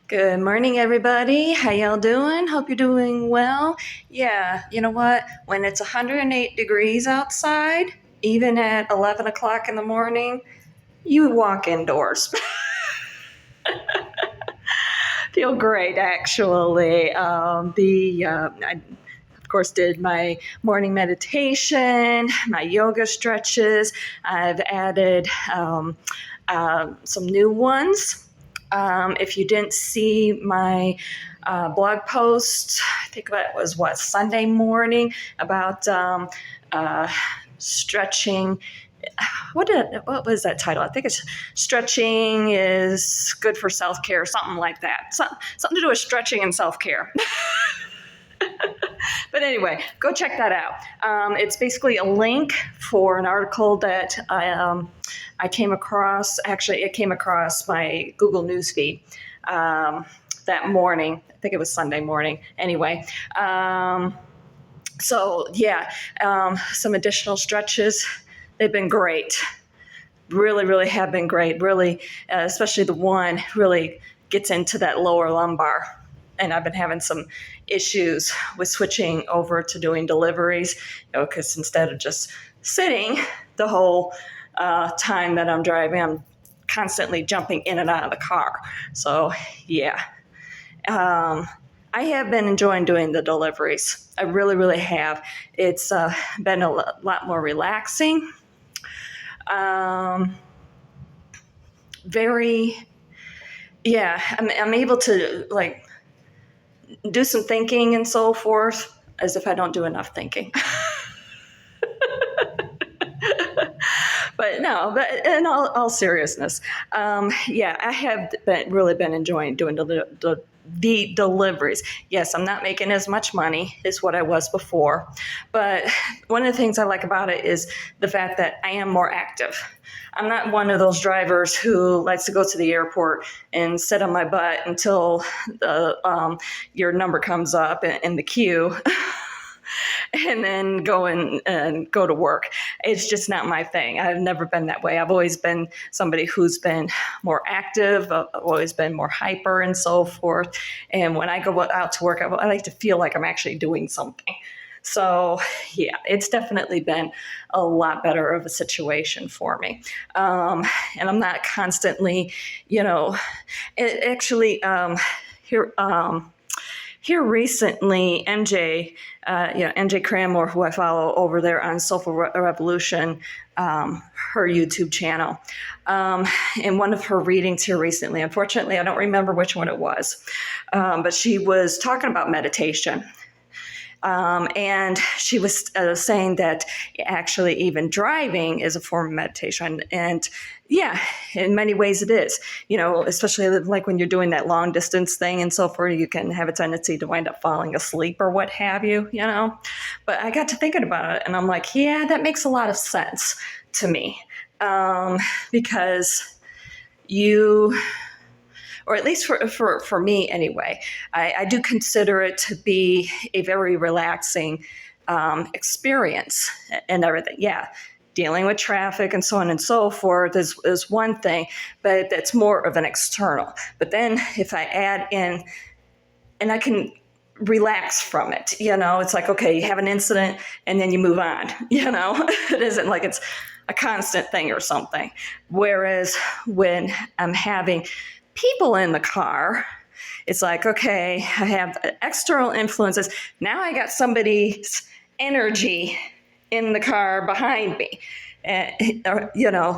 Good morning, everybody. How y'all doing? Hope you're doing well. Yeah, you know what? When it's 108 degrees outside, even at 11 o'clock in the morning, you walk indoors. Feel great, actually. I, of course, did my morning meditation, my yoga stretches. I've added some new ones. If you didn't see my blog post, I think that was Sunday morning about stretching. What was that title? I think it's stretching is good for self care, something like that. Something to do with stretching and self care. But anyway, go check that out. It's basically a link for an article that I came across. Actually, it came across my Google Newsfeed that morning. I think it was Sunday morning. Anyway, some additional stretches. They've been great. Really, really have been great. Really, especially the one really gets into that lower lumbar. And I've been having some issues with switching over to doing deliveries, because instead of just sitting the whole time that I'm driving, I'm constantly jumping in and out of the car. So, yeah. I have been enjoying doing the deliveries. I really, really have. It's been a lot more relaxing. I'm able to do some thinking and so forth, as if I don't do enough thinking. But in all seriousness, I have really been enjoying doing the deliveries. Yes, I'm not making as much money as what I was before, but one of the things I like about it is the fact that I am more active. I'm not one of those drivers who likes to go to the airport and sit on my butt until your number comes up in the queue. And then go and go to work. It's just not my thing. I've never been that way. I've always been somebody who's been more active. I've always been more hyper and so forth. And when I go out to work, I like to feel like I'm actually doing something. So, yeah, it's definitely been a lot better of a situation for me. And I'm not constantly, here recently, MJ Cranmore, who I follow over there on Soulful Revolution, her YouTube channel, in one of her readings here recently, unfortunately, I don't remember which one it was, but she was talking about meditation. And she was saying that actually even driving is a form of meditation. And yeah, in many ways it is, especially like when you're doing that long distance thing and so forth, you can have a tendency to wind up falling asleep or what have you. But I got to thinking about it and I'm like, yeah, that makes a lot of sense to me. Because or at least for me anyway, I do consider it to be a very relaxing experience and everything. Yeah, dealing with traffic and so on and so forth is one thing, but that's more of an external. But then if I add in, and I can relax from it, it's like, okay, you have an incident and then you move on, it isn't like it's a constant thing or something. Whereas when I'm having people in the car, it's like, okay, I have external influences. Now I got somebody's energy in the car behind me,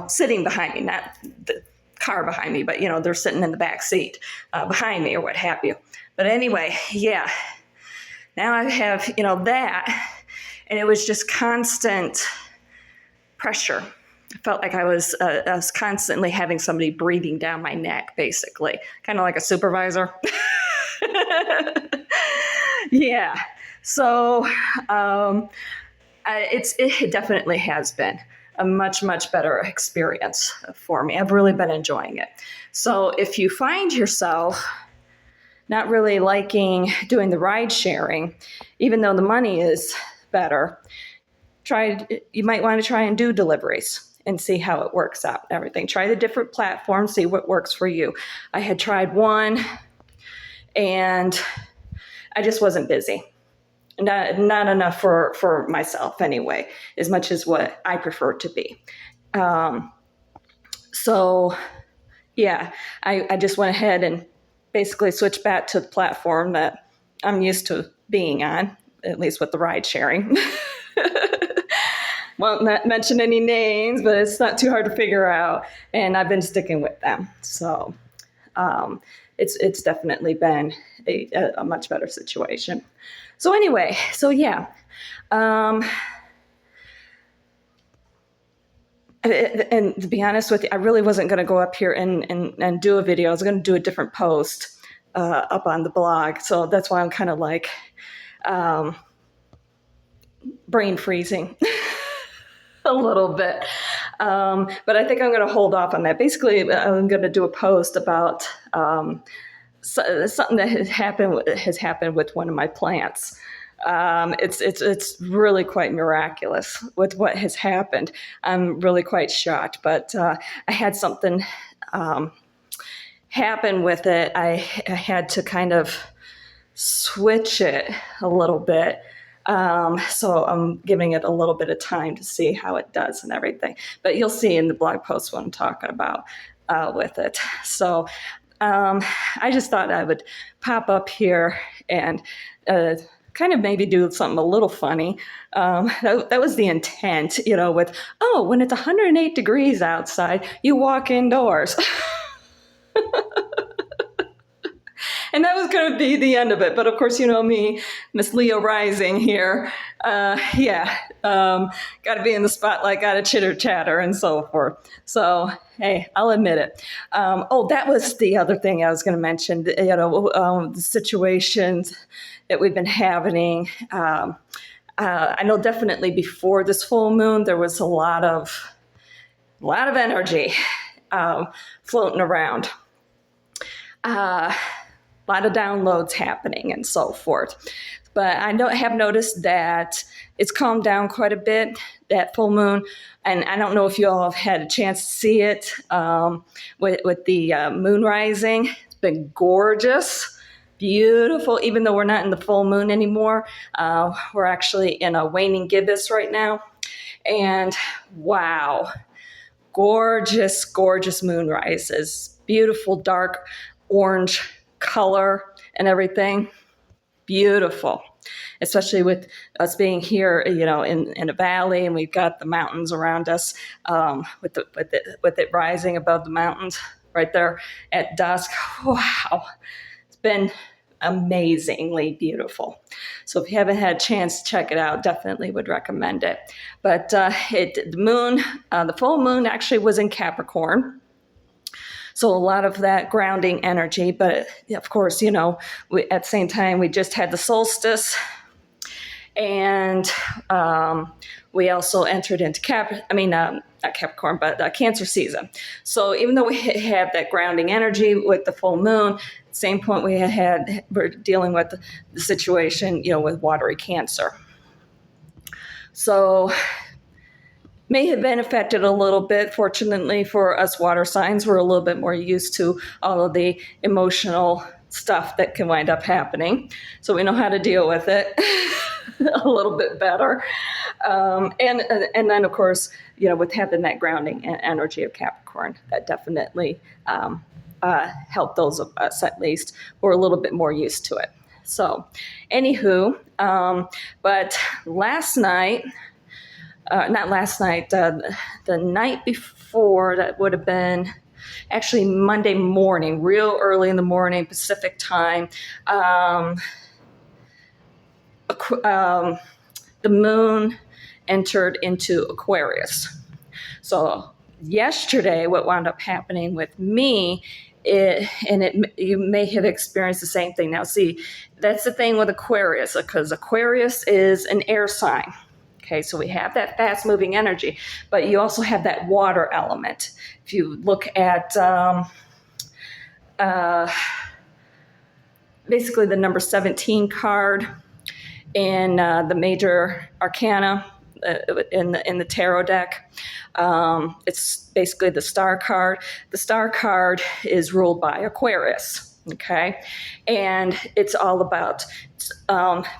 sitting behind me, not the car behind me, but, they're sitting in the back seat behind me or what have you. But anyway, yeah, now I have, that, and it was just constant pressure. I felt like I was constantly having somebody breathing down my neck, basically, kind of like a supervisor. Yeah. So it definitely has been a much, much better experience for me. I've really been enjoying it. So if you find yourself not really liking doing the ride sharing, even though the money is better, you might want to try and do deliveries and see how it works out and everything. Try the different platforms, see what works for you. I had tried one and I just wasn't busy. Not enough for myself anyway, as much as what I prefer to be. So yeah, I just went ahead and basically switched back to the platform that I'm used to being on, at least with the ride sharing. Won't not mention any names, but it's not too hard to figure out, and I've been sticking with them. So it's definitely been a much better situation. So anyway, so yeah. And to be honest with you, I really wasn't going to go up here and do a video. I was going to do a different post up on the blog. So that's why I'm kind of like brain freezing a little bit. But I think I'm going to hold off on that. Basically, I'm going to do a post about something that has happened with one of my plants. It's really quite miraculous with what has happened. I'm really quite shocked, but I had something happen with it. I had to kind of switch it a little bit. So I'm giving it a little bit of time to see how it does and everything. But you'll see in the blog post what I'm talking about with it. So I just thought I would pop up here and kind of maybe do something a little funny. That was the intent, with, when it's 108 degrees outside, you walk indoors. And that was going to be the end of it. But of course, you know me, Miss Leo Rising here. Got to be in the spotlight, got to chitter chatter and so forth. So, hey, I'll admit it. That was the other thing I was going to mention, the situations that we've been having. I know definitely before this full moon, there was a lot of energy floating around. A lot of downloads happening and so forth. But I have noticed that it's calmed down quite a bit, that full moon. And I don't know if you all have had a chance to see it with the moon rising. It's been gorgeous, beautiful, even though we're not in the full moon anymore. We're actually in a waning gibbous right now. And wow, gorgeous, gorgeous moon rises. Beautiful, dark orange color and everything. Beautiful, especially with us being here, in a valley, and we've got the mountains around us, with it rising above the mountains right there at dusk. Wow, it's been amazingly beautiful. So if you haven't had a chance to check it out, definitely would recommend it. But the full moon actually was in Capricorn. So a lot of that grounding energy, but of course, at the same time, we just had the solstice, and we also entered into not Capricorn, but Cancer season. So even though we have that grounding energy with the full moon, at the same point we're dealing with the situation, with watery Cancer. So may have been affected a little bit. Fortunately for us water signs, we're a little bit more used to all of the emotional stuff that can wind up happening. So we know how to deal with it a little bit better. And then, of course, with having that grounding energy of Capricorn, that definitely helped those of us, at least, who are a little bit more used to it. So, anywho, but last night, not last night, the night before, that would have been actually Monday morning, real early in the morning, Pacific time. The moon entered into Aquarius. So yesterday, what wound up happening with me, you may have experienced the same thing. Now, see, that's the thing with Aquarius, because Aquarius is an air sign. Okay, so we have that fast-moving energy, but you also have that water element. If you look at basically the number 17 card in the major arcana in the tarot deck, it's basically the star card. The star card is ruled by Aquarius. Okay. And it's all about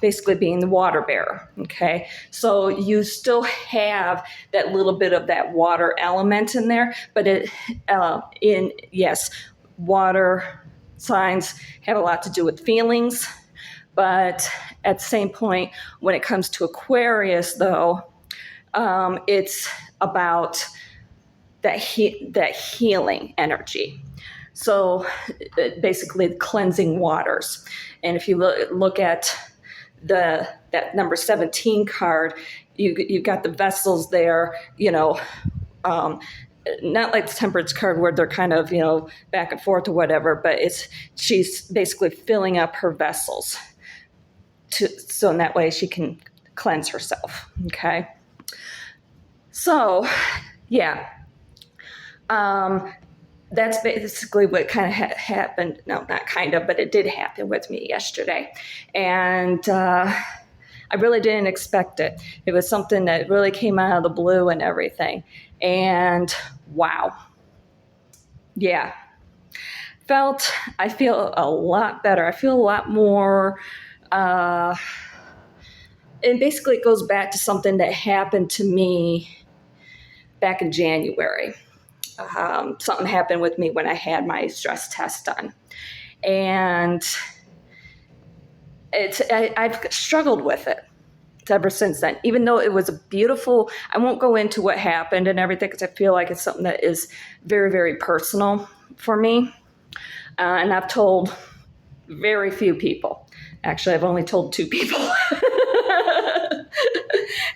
basically being the water bearer. Okay. So you still have that little bit of that water element in there, but yes, water signs have a lot to do with feelings. But at the same point, when it comes to Aquarius, though, it's about that healing energy. So basically, cleansing waters. And if you look at that number 17 card, you've got the vessels there. Not like the Temperance card where they're kind of back and forth or whatever, but she's basically filling up her vessels so in that way she can cleanse herself. Okay. So, yeah. That's basically what kind of happened. No, not kind of, but it did happen with me yesterday. And I really didn't expect it. It was something that really came out of the blue and everything. And wow. Yeah. I feel a lot better. I feel a lot more, and basically it goes back to something that happened to me back in January. Something happened with me when I had my stress test done. And I've struggled with it ever since then, even though it was I won't go into what happened and everything because I feel like it's something that is very, very personal for me. And I've told very few people. Actually, I've only told 2 people.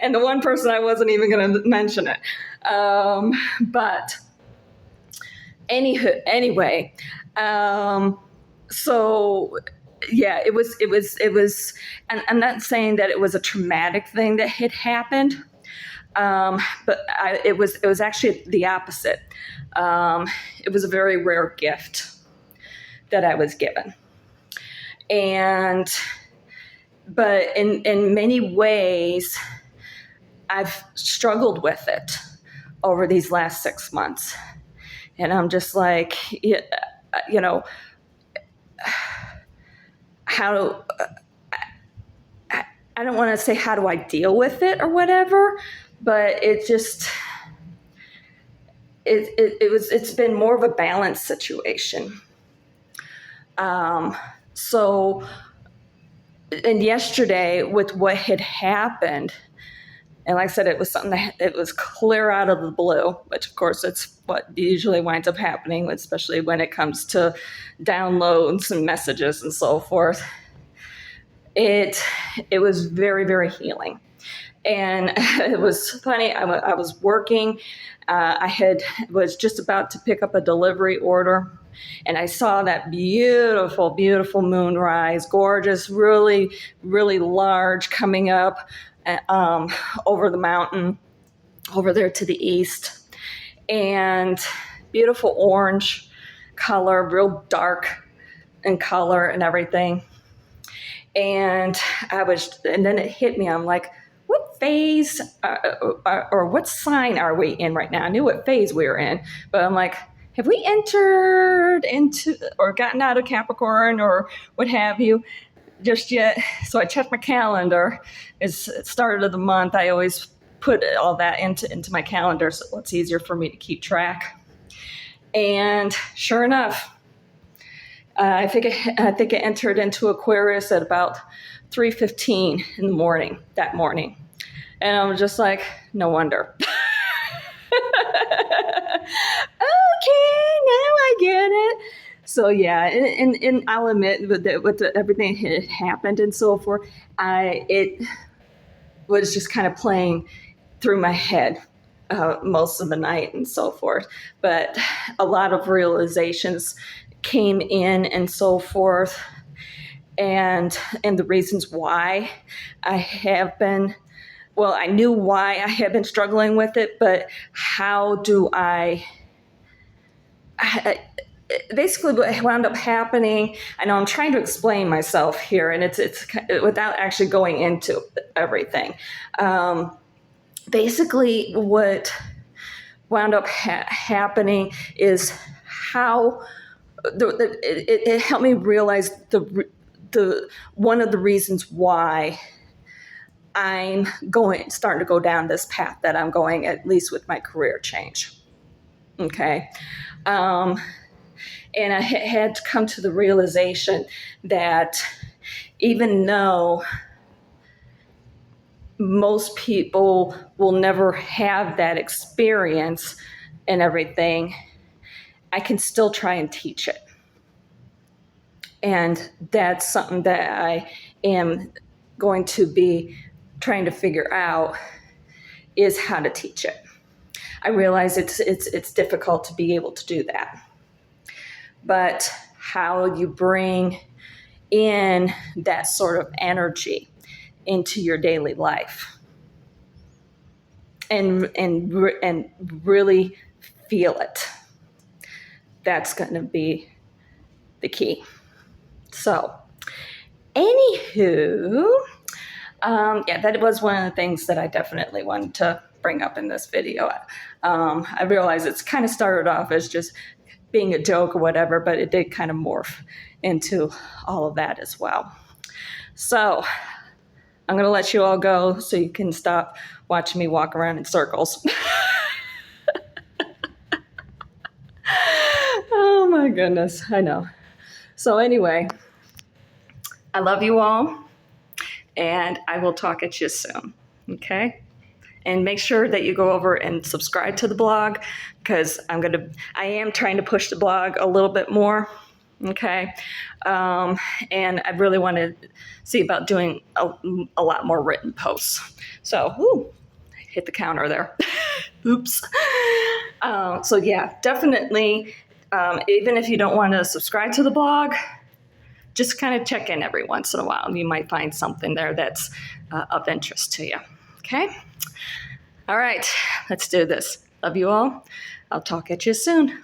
And the one person I wasn't even going to mention it. But anyway, so yeah, it was, and I'm not saying that it was a traumatic thing that had happened, but it was actually the opposite. It was a very rare gift that I was given. But in many ways, I've struggled with it over these last 6 months. And I'm just like, I don't want to say how do I deal with it or whatever, but it's been more of a balanced situation. So, and yesterday with what had happened, and like I said, it was something that it was clear out of the blue, which of course it's what usually winds up happening, especially when it comes to downloads and messages and so forth. It was very, very healing. And it was funny, I was working, was just about to pick up a delivery order, and I saw that beautiful, beautiful moonrise, gorgeous, really, really large, coming up over the mountain, over there to the east, and beautiful orange color, real dark in color and everything. And then it hit me. I'm like, what phase or what sign are we in right now? I knew what phase we were in, but I'm like, have we entered into or gotten out of Capricorn or what have you just yet? So I checked my calendar. It's the start of the month. I always put all that into my calendar so it's easier for me to keep track. And sure enough, I think it entered into Aquarius at about 3:15 in the morning that morning. And I was just like, no wonder. Okay, now I get it. So yeah, and I'll admit with everything that had happened and so forth, it was just kind of playing through my head most of the night and so forth. But a lot of realizations came in and so forth, and the reasons why I have been. Well, I knew why I had been struggling with it, but how do I basically what wound up happening, I know I'm trying to explain myself here, and it's without actually going into everything. Basically, what wound up happening is how it helped me realize the one of the reasons why I'm starting to go down this path that I'm going, at least with my career change. Okay. And I had to come to the realization that even though most people will never have that experience and everything, I can still try and teach it. And that's something that I am going to be trying to figure out, is how to teach it. I realize it's difficult to be able to do that. But how you bring in that sort of energy into your daily life and really feel it, that's going to be the key. So, anywho, that was one of the things that I definitely wanted to bring up in this video. I realize it's kind of started off as just being a joke or whatever, but it did kind of morph into all of that as well. So I'm going to let you all go so you can stop watching me walk around in circles. Oh my goodness, I know. So anyway, I love you all, and I will talk at you soon, okay? And make sure that you go over and subscribe to the blog, because I am trying to push the blog a little bit more, okay? And I really want to see about doing a lot more written posts. So, hit the counter there. Oops. So yeah, definitely, even if you don't want to subscribe to the blog, just kind of check in every once in a while. You might find something there that's of interest to you, okay? All right, let's do this. Love you all. I'll talk at you soon.